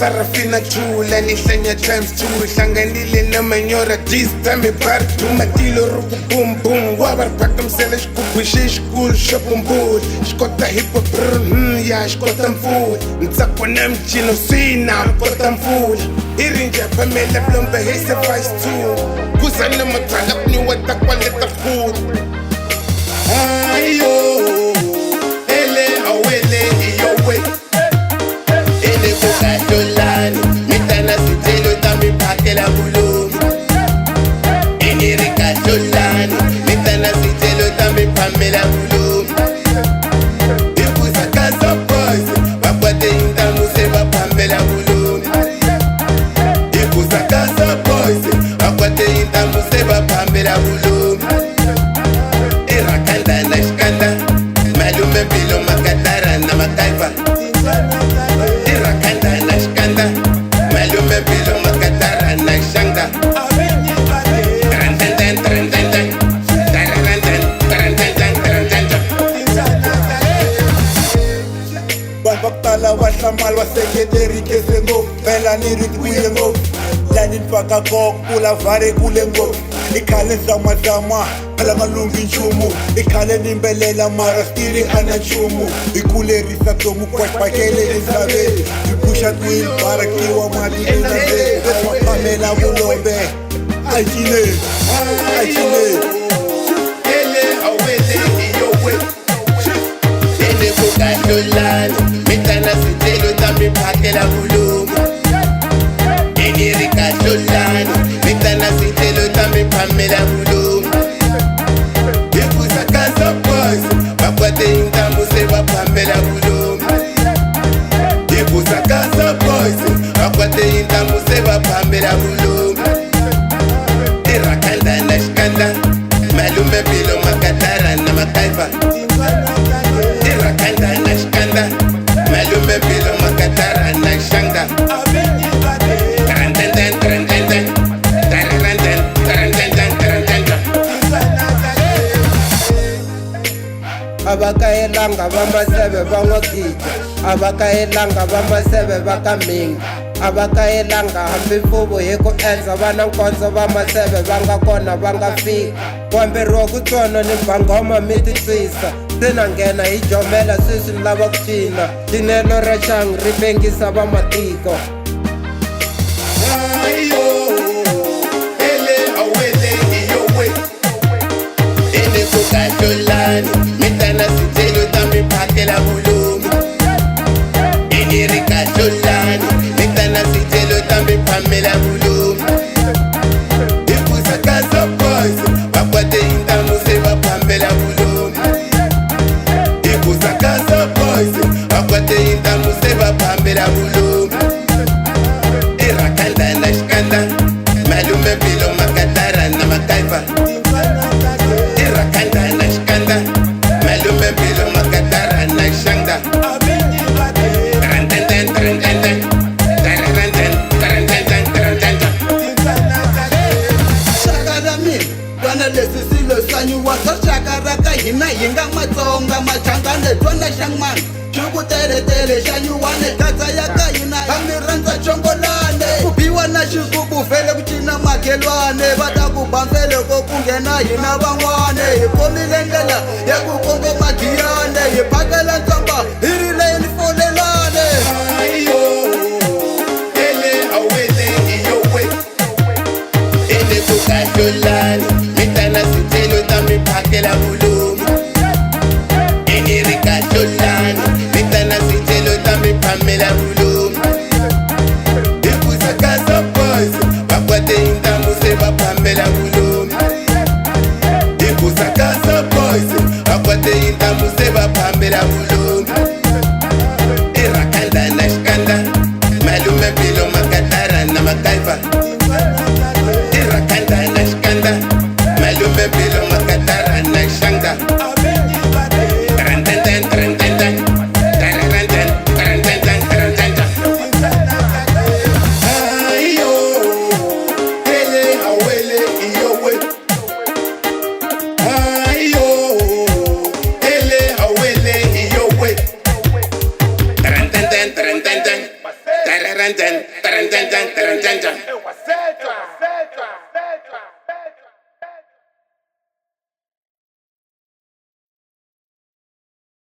Sarafina chula lihlenya times 2 hlanganile namanyora this time part 2 matilo ruku boom boom wabaripaka msele xigubu xexikulu xo bumbula xikota hip hop ya xikota mpfula ntsako na mcino swina kota mpfula i rinja phamela blombe hese vice 2 kuzana matsanga pniwa ta kwaleta food ayo ele awele iyo way ele kokatolani mitana sitelo tami phakela bulungu enirika tolani mitana sitelo tami phamela bulungu ikusakaza boys bakwate indamu se baphambela bulungu ikusakaza boys bakwate indamu se baphambela bulungu irakanda na shikanda malume bilo makatara na makaifa irakanda na shikanda malume bilo makatara na shanga bakutala wahlamali waseketeri kese ngoku phela nirikuye ngoku lanifaka kokula vare kule ngoku ikhale zama phela ngalungi nchumu ikhale nimbelela mara stili ana nchumu ikulerisa tomu kwakele ezabeni ipusha twil para kiwa mali enabe pamela bulombe ajine ele awele iyo way ele kokatolani mitana sitelo tami phakela bulungu enirika tolani mitana sitelo tami phamela bulungu ikusakaza boys bakwate indamu se baphambela bulungu ikusakaza boys bakwate indamu se baphambela bulungu irakanda na shikanda malume bilo makatara na makaifa irakanda na shikanda malume bilo makatara na shanga abakaelanga bamasebe bangogija abakaelanga bamasebe bakamingi abakaelanga hambi mfumo hi ku endla vana nkondzo vamaseve va nga kona va nga fika wamberiwa ku tsona ni bangoma mi ti twisa se na nghena hi jomela sweswi lava ku cina cinelo ra xangu ri pengisa vamatiko kokatolani mitana sitelo tami phakela bulungu enirika tolani mitana sitelo tami phamela bulungu ikusakaza boys bakwate indamu se baphambela bulungu ikusakaza boys bakwate indamu se baphambela bulungu irakanda na shikanda malume bilo makatara na makaifa irakanda na shikanda malume bilo makatara na shanga shakara mina twana leswi swilo sanyiwa swa shakara ka hina hi nga matsonga machangane twana xangmani xi ku teletele xanyiwane katsa ya ka hina a mi rhandza chongolane ku biwa na xigubu vhele ku cina makhelwane va ta ku bamfele ko ku nghena hina van'wane hi komile ndlela ya ku kongoma giyane hi phakela ntsamba hi rile ni folelane ele awele iyo way ele kokatolani mitana sitelo tami phakela bulungu enirika tolani mitana sitelo tami phamela bulungu ikusakaza boys bakwate indamu se baphambela bulungu ikusakaza boys bakwate indamu taranjan, taranjan, taranjan.